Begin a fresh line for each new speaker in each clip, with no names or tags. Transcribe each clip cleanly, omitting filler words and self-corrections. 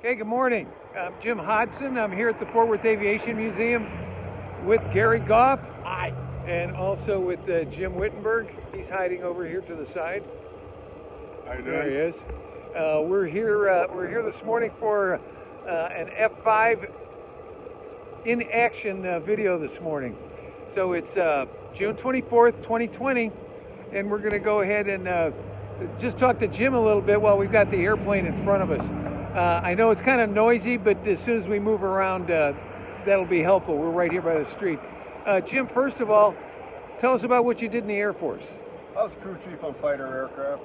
Okay, good morning. I'm Jim Hodgson. I'm here at the Fort Worth Aviation Museum with Garry Goff.
Hi.
And also with Jim Wittenberg. He's hiding over here to the side.
How you doing?
There he is. We're here this morning for an F-5 in action video this morning. So it's June 24th, 2020, and we're going to go ahead and just talk to Jim a little bit while we've got the airplane in front of us. I know it's kind of noisy, but as soon as we move around, that'll be helpful. We're right here by the street. Jim, first of all, tell us about what you did in the Air Force.
I was crew chief on fighter aircraft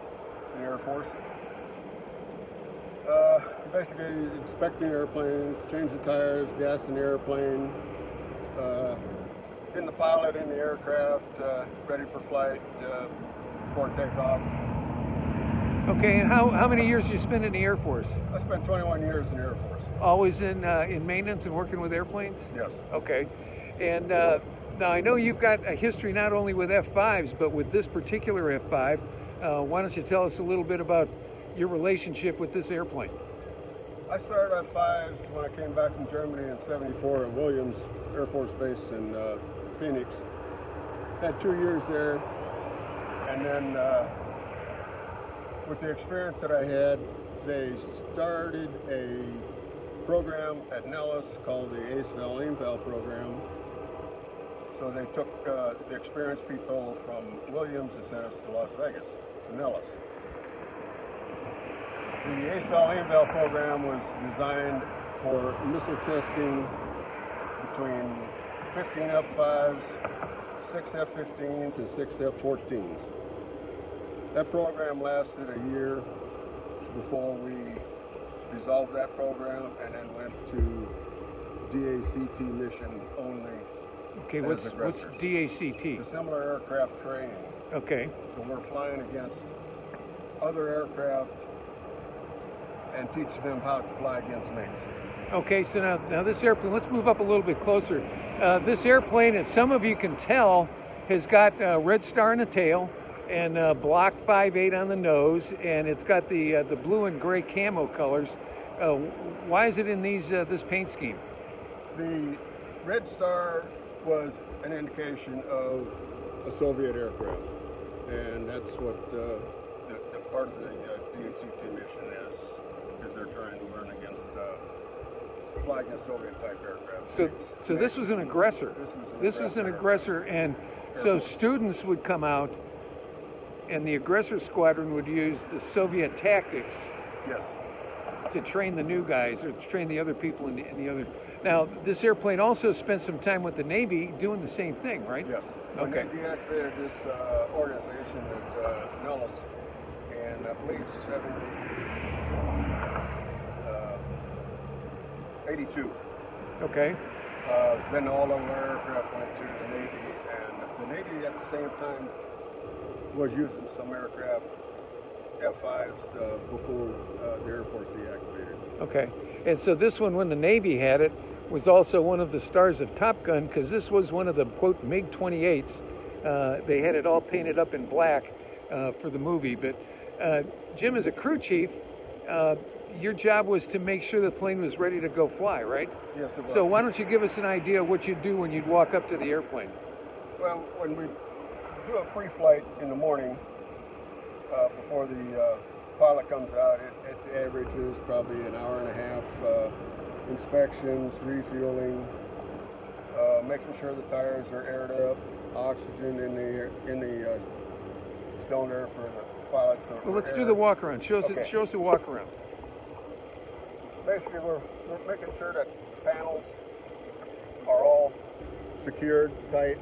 in the Air Force. Basically inspecting airplanes, changing tires, gas in the airplane, getting the pilot in the aircraft, ready for flight before takeoff.
Okay, and how many years did you spend in the Air Force?
I spent 21 years in the Air Force.
Always in maintenance and working with airplanes?
Yes.
Okay. And now I know you've got a history not only with F-5s, but with this particular F-5. Why don't you tell us a little bit about your relationship with this airplane?
I started F-5s when I came back from Germany in '74 at Williams Air Force Base in Phoenix. Had 2 years there, and then with the experience that I had, they started a program at Nellis called the Ace Valve Valve program. So they took the experienced people from Williams and sent us to Las Vegas, to Nellis. The Ace Valve program was designed for missile testing between 15 F-5s, 6 F-15s, and 6 F-14s. That program lasted a year before we dissolved that program and then went to DACT mission only.
Okay, what's DACT?
The similar aircraft training.
Okay.
So we're flying against other aircraft and teaching them how to fly against mates.
Okay, so now this airplane, let's move up a little bit closer. This airplane, as some of you can tell, has got a red star in the tail and block 5.8 on the nose, and it's got the blue and gray camo colors. Why is it in this paint scheme?
The red star was an indication of a Soviet aircraft, and that's what the part of the DACT mission is they're trying to learn against, fly against Soviet-type aircraft.
So this was an aggressor. This was an aggressor, and so students would come out, and the aggressor squadron would use the Soviet tactics.
Yes.
To train the new guys or to train the other people in the other. Now, this airplane also spent some time with the Navy doing the same thing, right?
Yes.
Okay.
They deactivated this organization at Nellis in, I believe, 82.
Okay.
Then all of our aircraft went to the Navy, and the Navy at the same time was using some aircraft, F-5s, before the Air Force deactivated.
Okay. And so this one, when the Navy had it, was also one of the stars of Top Gun, because this was one of the, quote, MiG-28s. They had it all painted up in black for the movie. But Jim, as a crew chief, your job was to make sure the plane was ready to go fly, right?
Yes, it was.
So why don't you give us an idea of what you'd do when you'd walk up to the airplane?
Well, when we do a pre-flight in the morning, before the pilot comes out, it averages probably an hour and a half. Inspections, refueling, making sure the tires are aired up, oxygen in the cylinder for the pilot.
Well, let's do the walk around. Show us the walk around.
Basically, we're making sure that panels are all secured, tight,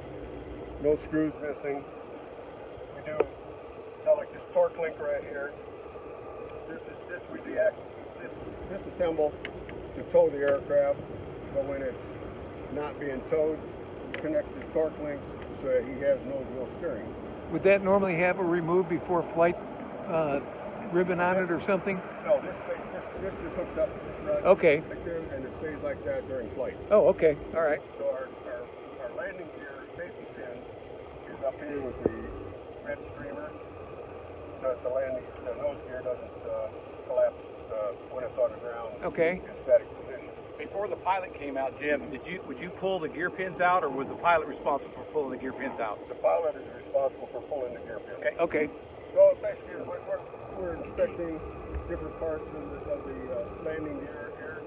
no screws missing. We do like this torque link right here. We disassemble to tow the aircraft, but when it's not being towed, connect the torque links so that he has no wheel steering.
Would that normally have a remove before flight ribbon on it or something?
No, this just hooks up right,
okay.
Right there, and it stays like that during flight.
Oh, okay. All right.
So our landing gear safety pin is up here with the red streamer, so that the nose gear doesn't collapse when it's on the ground.
Okay.
in static position.
Before the pilot came out, Jim, would you pull the gear pins out, or was the pilot responsible for pulling the gear pins out?
The pilot is responsible for pulling the gear pins.
Okay.
Okay.
So basically, we're inspecting different parts of the landing gear here,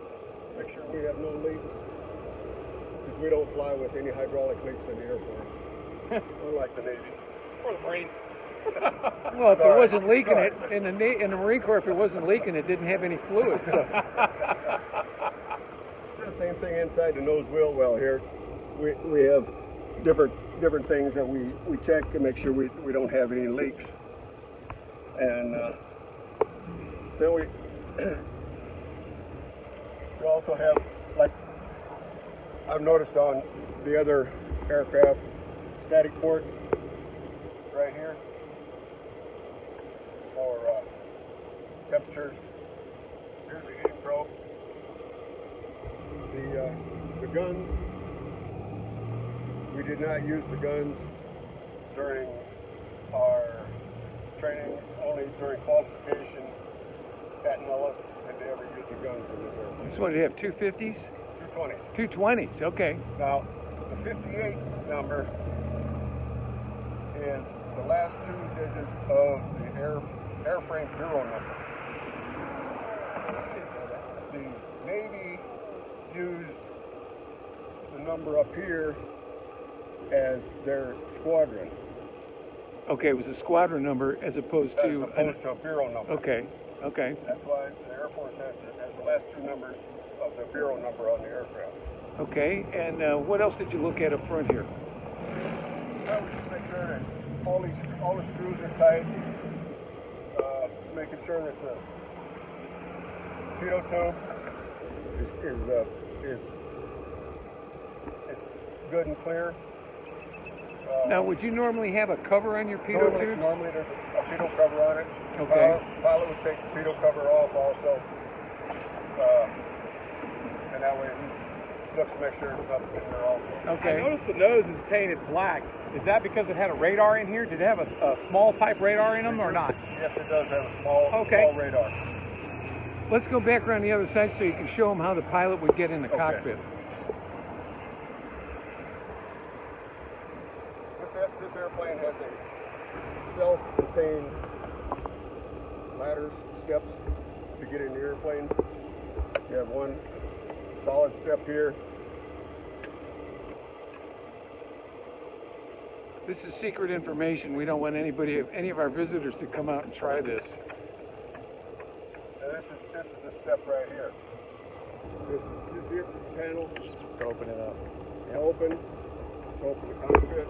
make sure we have no leaks, because we don't fly with any hydraulic leaks in the airplane, unlike the Navy.
Or the Marines.
Well, if it wasn't leaking it, in the Marine Corps, if it wasn't leaking, it didn't have any fluid. So.
The same thing inside the nose wheel well here. We have different things that we check to make sure we don't have any leaks. And then we also have, like I've noticed on the other aircraft, static ports right here for temperatures. Here's the heating probe. The guns, we did not use the guns during our training, only during qualification at Nellis did they ever use the guns in this airplane.
So what do you have, 250s?
220s.
220s, okay.
Now, the 58 number is the last two digits of the airframe bureau number. The Navy used the number up here as their squadron.
Okay, it was a squadron number as opposed to
a bureau number.
Okay, okay.
That's why the Air Force has the last two numbers of the bureau number on the aircraft.
Okay, and what else did you look at up front here?
Well, we just make sure that all the screws are tight. Making sure that the pitot tube is good and clear.
Now, would you normally have a cover on your pitot tube?
Normally there's a pitot cover on it.
Okay.
Pilot would take the pitot cover off also, and that way he looks to make sure there's nothing in there also.
Okay.
I noticed the nose is painted black. Is that because it had a radar in here? Did it have a small type radar in them or not?
Yes, it does have a small radar.
Let's go back around the other side so you can show them how the pilot would get in the cockpit.
This airplane has a self-contained ladders, steps to get in the airplane. You have one solid step here.
This is secret information. We don't want any of our visitors to come out and try this.
And this is the step right here. This is the panel.
To open it up.
Open the cockpit.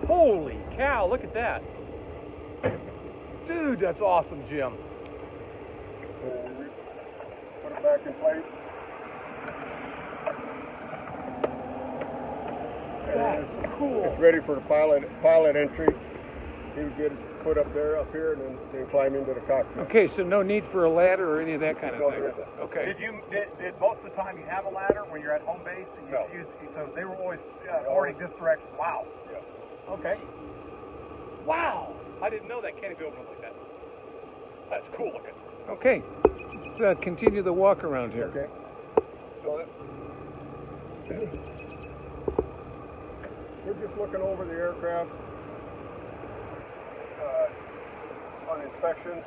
Holy cow, look at that. Dude, that's awesome, Jim.
And we put it back in place.
That's cool.
It's ready for the pilot entry. He would get his foot up here, and then climb into the cockpit.
Okay, so no need for a ladder or any of that kind of
No,
thing.
there isn't.
Okay.
Did most of the time you have a ladder when you're at home base? And you
No.
so they were always already this direction. Wow.
Yeah.
Okay. Wow. I didn't know that canopy opened like that. That's cool looking.
Okay. Let's continue the walk around here.
Okay. So we're just looking over the aircraft on inspections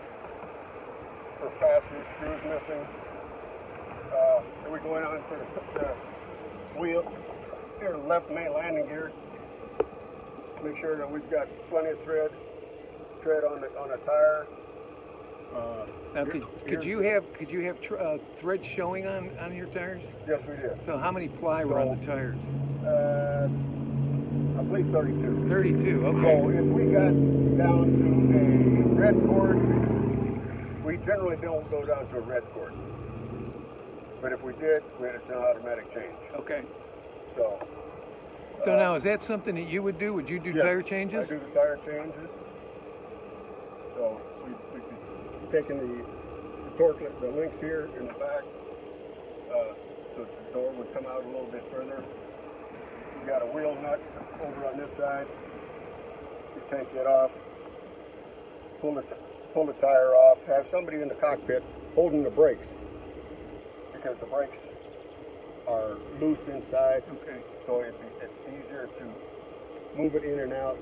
for fasteners, screws missing. Then we're going on to the wheel here, the left main landing gear. Make sure that we've got plenty of tread on a tire.
Now, could you have threads showing on your tires?
Yes, we did.
So how many ply were on the tires?
I believe 32.
32. Okay.
So if we got down to a red cord, we generally don't go down to a red cord. But if we did, it's an automatic change.
Okay.
So
now, is that something that you would do? Would you do tire changes?
I do the tire changes. So we've taken the torque, the links here in the back, so the door would come out a little bit further. You got a wheel nut over on this side. You take it off, pull the pull the tire off, have somebody in the cockpit holding the brakes, because the brakes are loose inside.
Okay.
So it's easier to move it in and out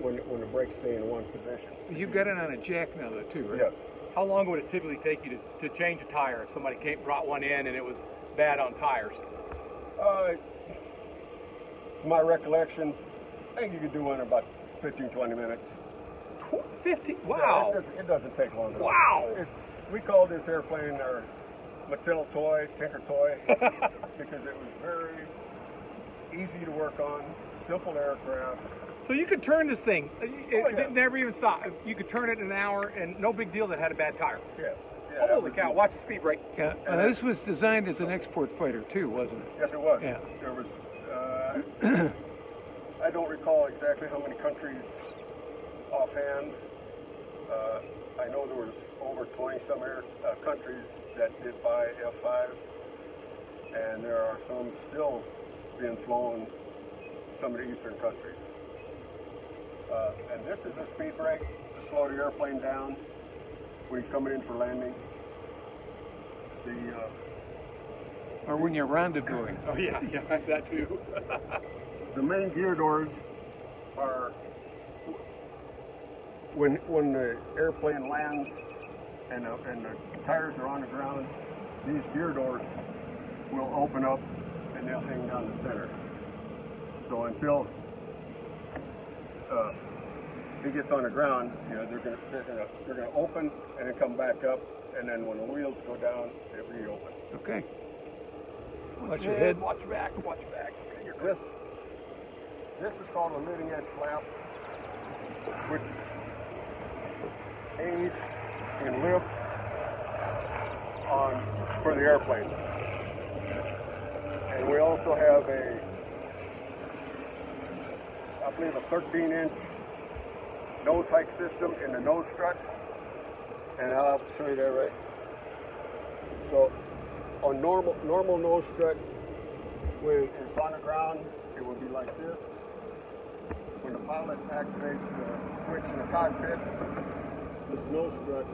when the brakes stay in one position.
You've got it on a jack now, though, too, right?
Yes.
How long would it typically take you to change a tire if somebody brought one in and it was bad on tires?
My recollection, I think you could do one in about 15, 20 minutes.
50? Wow.
Yeah, it doesn't take long at all.
Wow.
We called this airplane our Mattel toy, Tinker toy, because it was very easy to work on, simple aircraft.
So you could turn this thing. It
yes.
never even stopped. You could turn it in an hour and no big deal that had a bad tire.
Yes. Yeah,
Holy cow, watch the speed brake.
Yeah. This was designed as an export fighter, too, wasn't it?
Yes, it was.
Yeah.
There was, I don't recall exactly how many countries offhand. I know there was over 20-some countries that did buy F-5s, and there are some still being flown, some of the eastern countries. And this is a speed brake to slow the airplane down when he's coming in for landing.
Or when you're rendezvousing.
Oh, yeah, that too.
The main gear doors are when the airplane lands and the tires are on the ground, these gear doors will open up and they'll hang down the center. So until he gets on the ground, you know, they're gonna open and then come back up, and then when the wheels go down, they reopen.
Okay. Watch your head.
Watch your back. Watch your back.
This is called a leading edge flap, which aids in lift for the airplane. And we also have I believe a 13-inch nose hike system in the nose strut, and I'll show you that right. So on normal nose strut, when it's on the ground, it will be like this. When the pilot activates the switch in the cockpit, this nose strut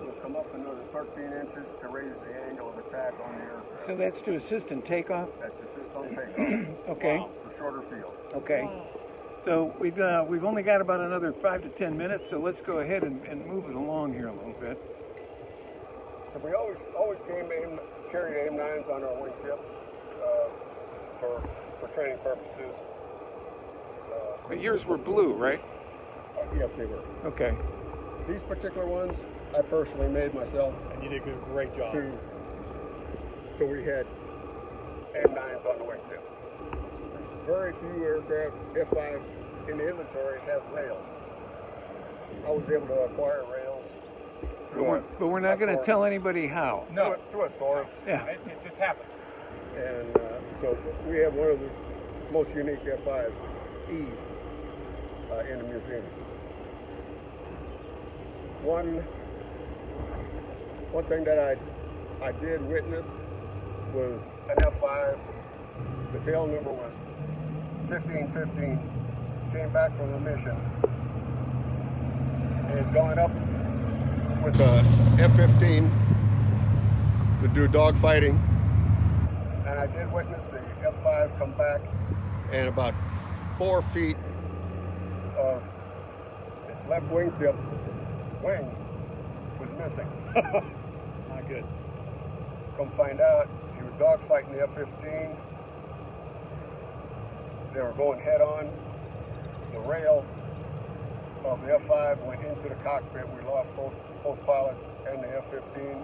will come up another 13 inches to raise the angle of attack on the aircraft.
So that's to assist in takeoff?
That's assist on takeoff.
Okay.
Wow. For shorter field.
Okay. So we've only got about another 5 to 10 minutes, so let's go ahead and move it along here a little bit.
So we always carried AIM-9s on our wingtips for training purposes.
But yours were blue, right?
Yes, they were.
Okay.
These particular ones, I personally made myself.
And you did a great job.
So we had AIM-9s on the wingtip. Very few aircraft, F-5s in the inventory have rails. I was able to acquire rails.
But we're not going to tell anybody how.
No, through a source.
Yeah.
It just happened.
And so we have one of the most unique F-5s, E's, in the museum. One thing that I did witness was an F-5. The tail number was 1515. Came back from a mission and had gone up with the F-15 to do dog fighting. And I did witness the F-5 come back, and about 4 feet of its left wingtip wing was missing.
Not good.
Come find out, he was dog fighting the F-15. They were going head on. The rail of the F-5 went into the cockpit. We lost both pilots and the F-15,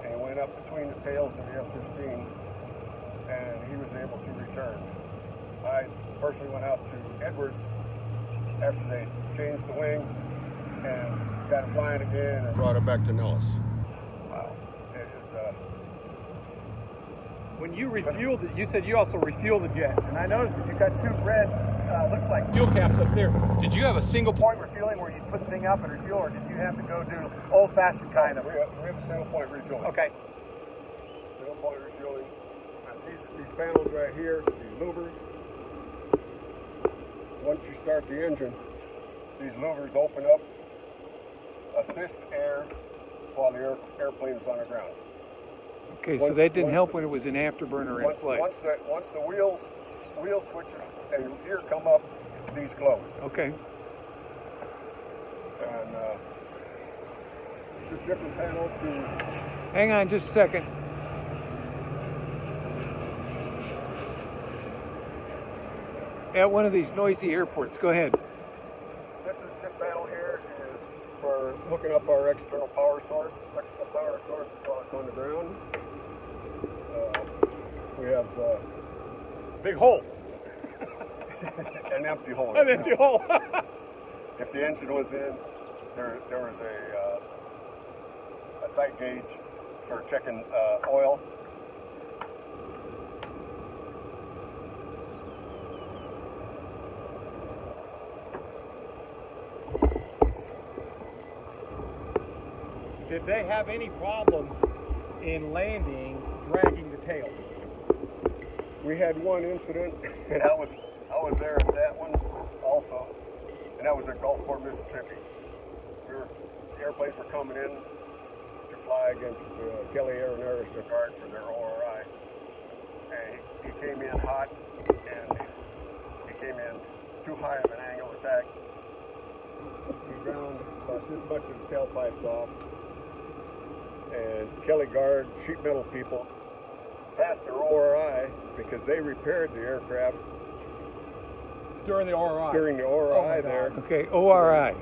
and it went up between the tails of the F-15, and he was able to return. I personally went out to Edwards after they changed the wing and got it flying again and brought it back to Nellis. Wow. It is,
when you refueled it, you said you also refueled the jet, and I noticed that you got 2 red, looks like fuel caps up there. Did you have a single point refueling where you put the thing up and refuel, or did you have to go do old-fashioned kind of?
We have a single point refueling.
Okay.
Single point refueling. These panels right here, these louvers. Once you start the engine, these louvers open up assist air while the airplane's on the ground.
Okay, so that didn't help when it was an afterburner in flight.
Once the wheel switches and gear come up, these close.
Okay.
And just different panels to...
Hang on just a second. At one of these noisy airports, go ahead.
This panel here is for hooking up our external power source while it's on the ground. We have
Big hole.
an empty hole.
An empty hole.
If the engine was in, there was a sight gauge for checking oil.
Did they have any problems in landing, dragging the tail?
We had one incident, and I was there at that one also, and that was at Gulfport, Mississippi. The airplanes were coming in to fly against Kelly Air and Aerostacart for their ORI, and he came in hot, and he came in too high of an angle attack. He ground about this much of the tailpipes off, and Kelly Guard, sheet metal people, passed their ORI because they repaired the aircraft
During the ORI?
during the ORI there.
Okay, ORI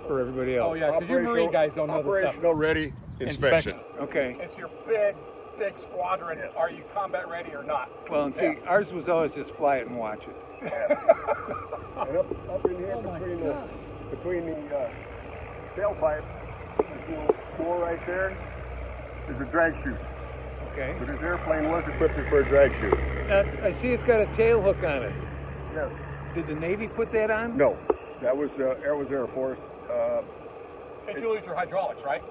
for everybody else.
Oh yeah, because you Marine guys don't know this stuff.
Operational ready inspection.
Okay.
It's your big squadron.
Yes.
Are you combat ready or not?
Well, and see, ours was always just fly it and watch it.
And up in here between the tailpipes, this little door right there is a drag chute.
Okay.
But this airplane was equipped for a drag chute.
I see it's got a tail hook on it.
Yes.
Did the Navy put that on?
No, that was Air Force.
If you lose your hydraulics, right?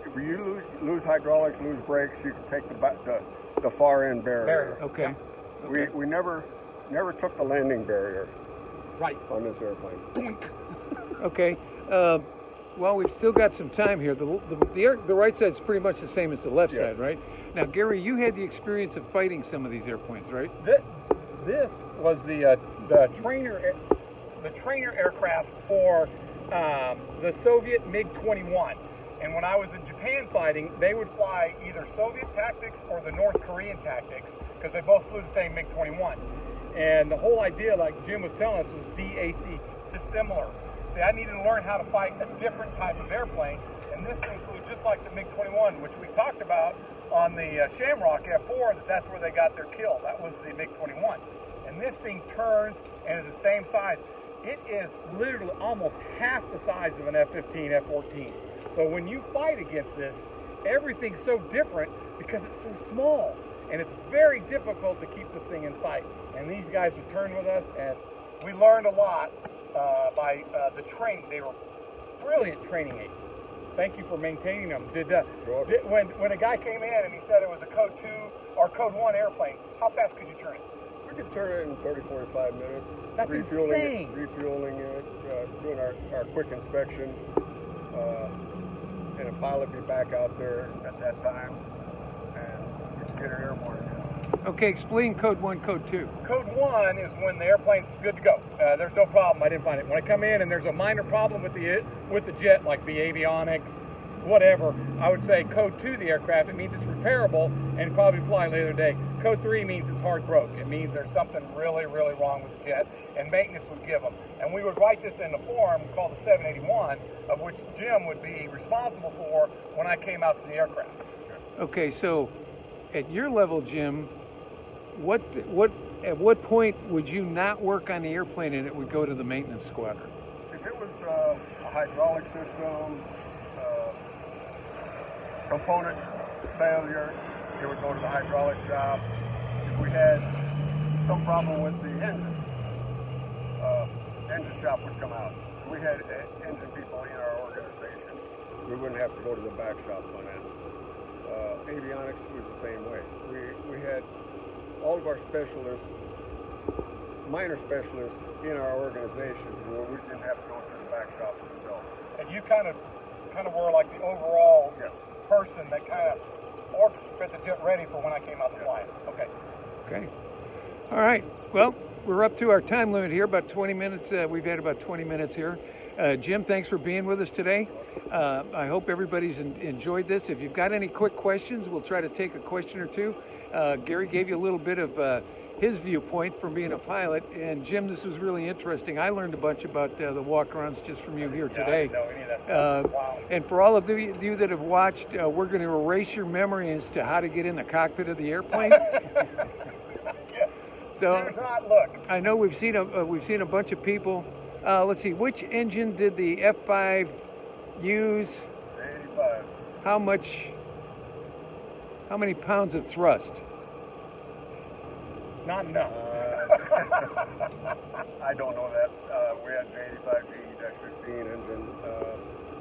If you lose hydraulics, lose brakes, you can take the far end barrier.
Okay.
We never took the landing barrier
Right.
on this airplane.
Okay. Well, we've still got some time here. The right side's pretty much the same as the left
Yes.
side, right? Now, Gary, you had the experience of fighting some of these airplanes, right?
This was the trainer aircraft for the Soviet MiG-21. And when I was in Japan fighting, they would fly either Soviet tactics or the North Korean tactics because they both flew the same MiG-21. And the whole idea, like Jim was telling us, was DAC, dissimilar. See, I needed to learn how to fight a different type of airplane, and this thing flew just like the MiG-21, which we talked about on the Shamrock F-4, that's where they got their kill. That was the MiG-21. And this thing turns and is the same size. It is literally almost half the size of an F-15, F-14. So when you fight against this, everything's so different because it's so small. And it's very difficult to keep this thing in sight. And these guys returned with us, and we learned a lot by the training. They were brilliant training aids. Thank you for maintaining them. When a guy came in and he said it was a Code 2 or Code 1 airplane, how fast could you turn it?
We could turn it in 30, 45 minutes.
That's insane.
Refueling it, doing our quick inspection, and a pilot be back out there at that time, and we can get her airborne again.
Okay, explain Code 1, Code 2.
Code 1 is when the airplane's good to go. There's no problem. I didn't find it. When I come in and there's a minor problem with the jet, like the avionics, whatever, I would say Code 2, the aircraft, it means it's repairable and probably fly later today. Code 3 means it's hard broke. It means there's something really, really wrong with the jet, and maintenance would give them. And we would write this in a form called the 781, of which Jim would be responsible for when I came out to the aircraft.
Okay, so at your level, Jim, at what point would you not work on the airplane and it would go to the maintenance squadron?
If it was a hydraulic system, component failure, it would go to the hydraulic shop. If we had some problem with the engine shop would come out. If we had engine people in our organization, we wouldn't have to go to the back shop on that. Avionics was the same way. We had all of our specialists, minor specialists in our organization where we didn't have to go to the back shops themselves.
And you kind of kind of were like the overall person that kind of orchestrated the jet ready for when I came out to fly it. Okay.
Okay. All right. Well, we're up to our time limit here, about 20 minutes. We've had about 20 minutes here. Jim, thanks for being with us today. I hope everybody's enjoyed this. If you've got any quick questions, we'll try to take a question or two. Garry gave you a little bit of his viewpoint from being a pilot. And Jim, this was really interesting. I learned a bunch about the walk-arounds just from you here today.
I didn't know any of that stuff. Wow.
And for all of you that have watched, we're going to erase your memory as to how to get in the cockpit of the airplane. So
Look.
I know we've seen a bunch of people. Let's see, which engine did the F-5 use?
85.
How many pounds of thrust?
Not enough.
I don't know that. We had J85 G-15 engine.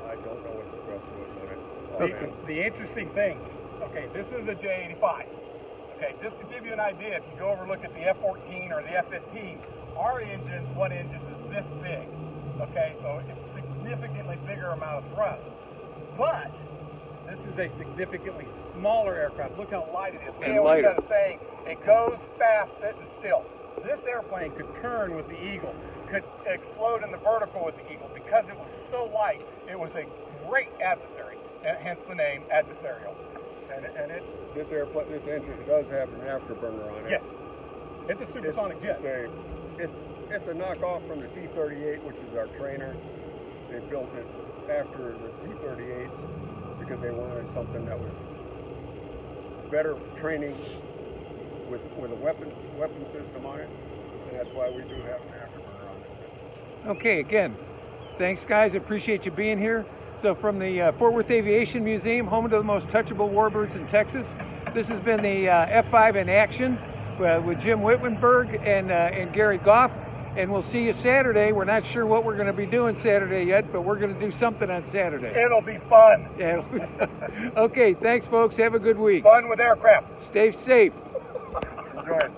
I don't know what the thrust was on it.
Okay.
The interesting thing, okay, this is a J85. Okay, just to give you an idea, if you go over and look at the F-14 or the F-15, our engine, one engine is this big. Okay, so it's a significantly bigger amount of thrust. But this is a significantly smaller aircraft. Look how light it is.
And lighter.
Got a saying, it goes fast sitting still. This airplane could turn with the Eagle, could explode in the vertical with the Eagle because it was so light. It was a great adversary, hence the name adversarial.
This engine does have an afterburner on it.
Yes, it's a supersonic jet.
It's a knockoff from the T-38, which is our trainer. They built it after the T-38 because they wanted something that was better training with a weapon system on it, and that's why we do have an afterburner on it.
Okay, again, thanks guys. I appreciate you being here. So from the Fort Worth Aviation Museum, home to the most touchable warbirds in Texas, this has been the F-5 in action with Jim Wittenberg and Garry Goff. And we'll see you Saturday. We're not sure what we're going to be doing Saturday yet, but we're going to do something on Saturday.
It'll be fun.
Yeah. Okay, thanks folks. Have a good week.
Fun with aircraft.
Stay safe.
Enjoy it.